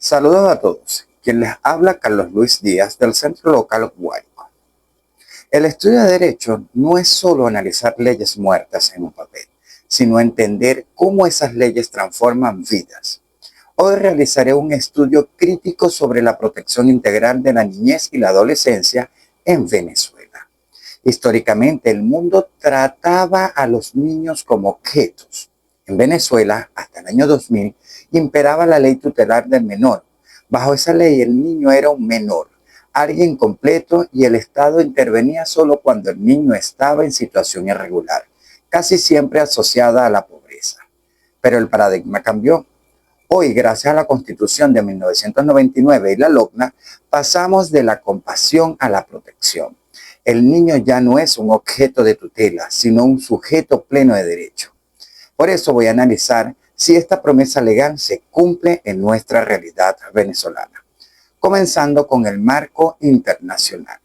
Saludos a todos. Quien les habla Carlos Luis Díaz del Centro Local Guárico. El estudio de Derecho no es solo analizar leyes muertas en un papel, sino entender cómo esas leyes transforman vidas. Hoy realizaré un estudio crítico sobre la protección integral de la niñez y la adolescencia en Venezuela. Históricamente, el mundo trataba a los niños como objetos. En Venezuela, hasta el año 2000, imperaba la ley tutelar del menor. Bajo esa ley, el niño era un menor, alguien completo, y el Estado intervenía solo cuando el niño estaba en situación irregular, casi siempre asociada a la pobreza. Pero el paradigma cambió. Hoy, gracias a la Constitución de 1999 y la LOCNA, pasamos de la compasión a la protección. El niño ya no es un objeto de tutela, sino un sujeto pleno de derecho. Por eso voy a analizar si esta promesa legal se cumple en nuestra realidad venezolana, comenzando con el marco internacional.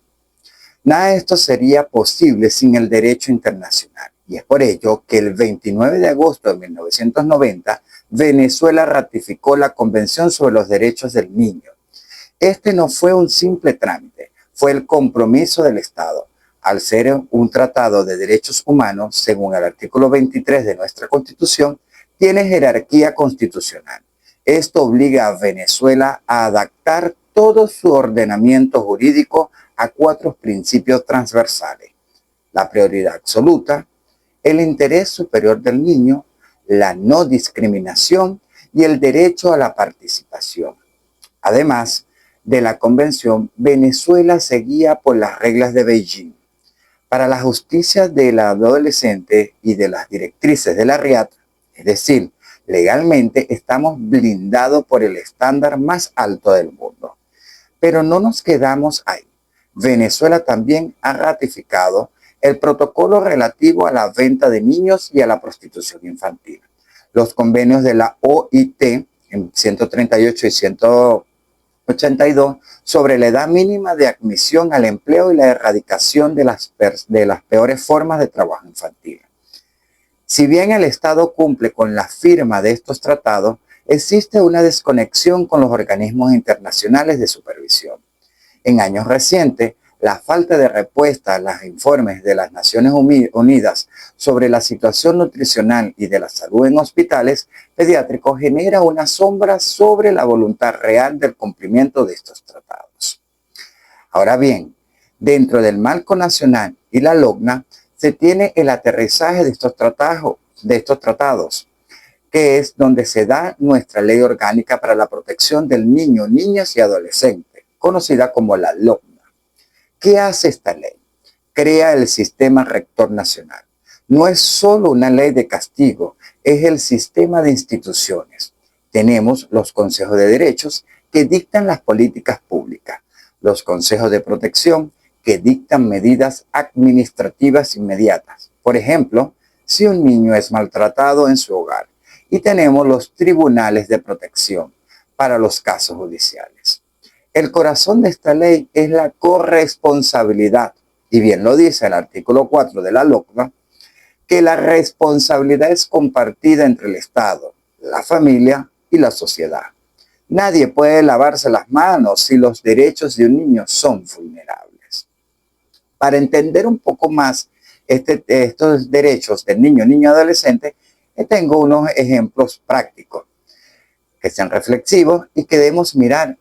Nada de esto sería posible sin el derecho internacional, y es por ello que el 29 de agosto de 1990, Venezuela ratificó la Convención sobre los Derechos del Niño. Este no fue un simple trámite, fue el compromiso del Estado. Al ser un tratado de derechos humanos, según el artículo 23 de nuestra Constitución, tiene jerarquía constitucional. Esto obliga a Venezuela a adaptar todo su ordenamiento jurídico a 4 principios transversales: la prioridad absoluta, el interés superior del niño, la no discriminación y el derecho a la participación. Además de la Convención, Venezuela seguía por las reglas de Beijing. Para la justicia del adolescente y de las directrices de la RIAT, es decir, legalmente estamos blindados por el estándar más alto del mundo. Pero no nos quedamos ahí. Venezuela también ha ratificado el protocolo relativo a la venta de niños y a la prostitución infantil. Los convenios de la OIT en 138 y 182 sobre la edad mínima de admisión al empleo y la erradicación de las peores formas de trabajo infantil. Si bien el Estado cumple con la firma de estos tratados, existe una desconexión con los organismos internacionales de supervisión. En años recientes, la falta de respuesta a los informes de las Naciones Unidas sobre la situación nutricional y de la salud en hospitales pediátricos genera una sombra sobre la voluntad real del cumplimiento de estos tratados. Ahora bien, dentro del marco nacional y la LOCNA, se tiene el aterrizaje de estos tratados, que es donde se da nuestra ley orgánica para la protección del niño, niñas y adolescentes, conocida como la LOCNA. ¿Qué hace esta ley? Crea el sistema rector nacional. No es solo una ley de castigo, es el sistema de instituciones. Tenemos los consejos de derechos que dictan las políticas públicas, los consejos de protección que dictan medidas administrativas inmediatas. Por ejemplo, si un niño es maltratado en su hogar, y tenemos los tribunales de protección para los casos judiciales. El corazón de esta ley es la corresponsabilidad, y bien lo dice el artículo 4 de la LOCNA, que la responsabilidad es compartida entre el Estado, la familia y la sociedad. Nadie puede lavarse las manos si los derechos de un niño son vulnerables. Para entender un poco más estos derechos del niño, niño y adolescente, tengo unos ejemplos prácticos que sean reflexivos y que debemos mirar.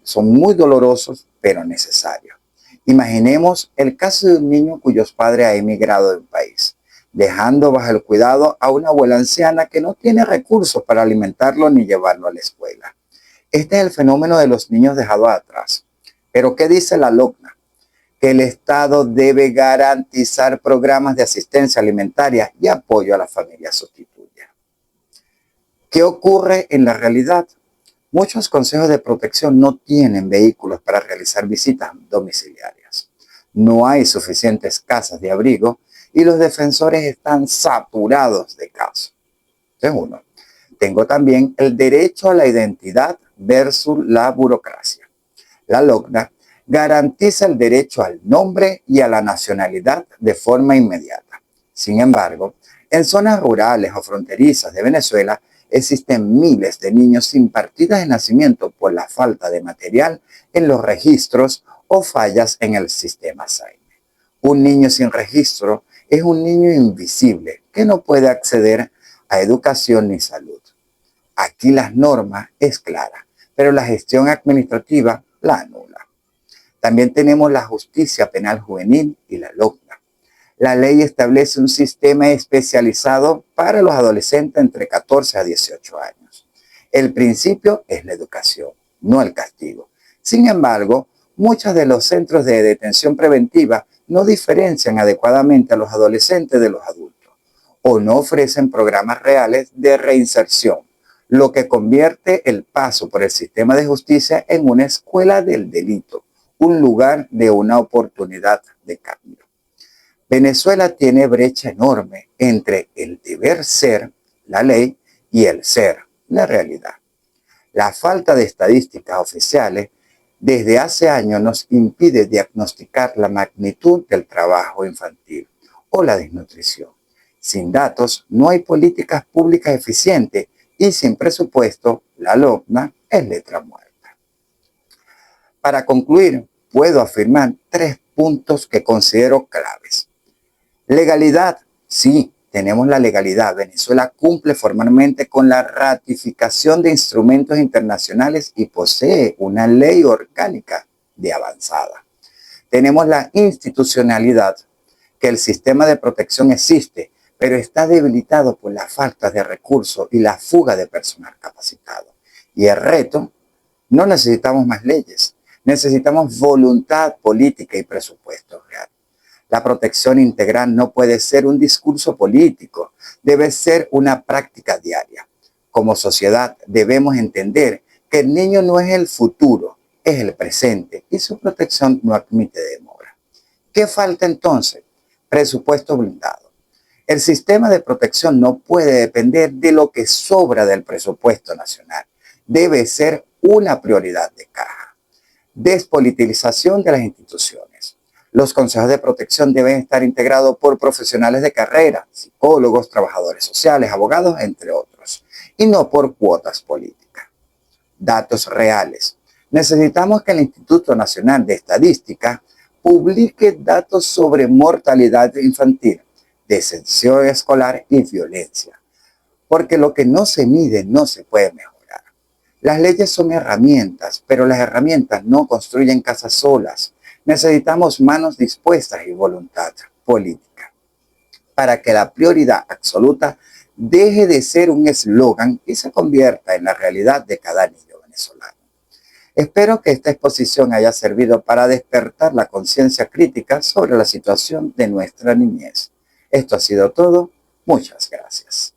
Son muy dolorosos, pero necesarios. Imaginemos el caso de un niño cuyos padres han emigrado de un país, dejando bajo el cuidado a una abuela anciana que no tiene recursos para alimentarlo ni llevarlo a la escuela. Este es el fenómeno de los niños dejados atrás. Pero ¿qué dice la LOCNA? Que el Estado debe garantizar programas de asistencia alimentaria y apoyo a la familia sustituya. ¿Qué ocurre en la realidad? Muchos consejos de protección no tienen vehículos para realizar visitas domiciliarias. No hay suficientes casas de abrigo y los defensores están saturados de casos. Es uno. Tengo también el derecho a la identidad versus la burocracia. La LOCNA garantiza el derecho al nombre y a la nacionalidad de forma inmediata. Sin embargo, en zonas rurales o fronterizas de Venezuela, existen miles de niños sin partidas de nacimiento por la falta de material en los registros o fallas en el sistema SAIME. Un niño sin registro es un niño invisible que no puede acceder a educación ni salud. Aquí la norma es clara, pero la gestión administrativa la anula. También tenemos la justicia penal juvenil y la LOCNA. La ley establece un sistema especializado para los adolescentes entre 14 a 18 años. El principio es la educación, no el castigo. Sin embargo, muchos de los centros de detención preventiva no diferencian adecuadamente a los adolescentes de los adultos o no ofrecen programas reales de reinserción, lo que convierte el paso por el sistema de justicia en una escuela del delito, un lugar de una oportunidad de cambio. Venezuela tiene brecha enorme entre el deber ser, la ley, y el ser, la realidad. La falta de estadísticas oficiales desde hace años nos impide diagnosticar la magnitud del trabajo infantil o la desnutrición. Sin datos no hay políticas públicas eficientes y sin presupuesto la LOCNA es letra muerta. Para concluir, puedo afirmar 3 puntos que considero claves. Legalidad, sí, tenemos la legalidad. Venezuela cumple formalmente con la ratificación de instrumentos internacionales y posee una ley orgánica de avanzada. Tenemos la institucionalidad, que el sistema de protección existe, pero está debilitado por la falta de recursos y la fuga de personal capacitado. Y el reto, no necesitamos más leyes, necesitamos voluntad política y presupuesto real. La protección integral no puede ser un discurso político, debe ser una práctica diaria. Como sociedad debemos entender que el niño no es el futuro, es el presente y su protección no admite demora. ¿Qué falta entonces? Presupuesto blindado. El sistema de protección no puede depender de lo que sobra del presupuesto nacional. Debe ser una prioridad de caja. Despolitización de las instituciones. Los consejos de protección deben estar integrados por profesionales de carrera, psicólogos, trabajadores sociales, abogados, entre otros, y no por cuotas políticas. Datos reales. Necesitamos que el Instituto Nacional de Estadística publique datos sobre mortalidad infantil, deserción escolar y violencia, porque lo que no se mide no se puede mejorar. Las leyes son herramientas, pero las herramientas no construyen casas solas. Necesitamos manos dispuestas y voluntad política para que la prioridad absoluta deje de ser un eslogan y se convierta en la realidad de cada niño venezolano. Espero que esta exposición haya servido para despertar la conciencia crítica sobre la situación de nuestra niñez. Esto ha sido todo. Muchas gracias.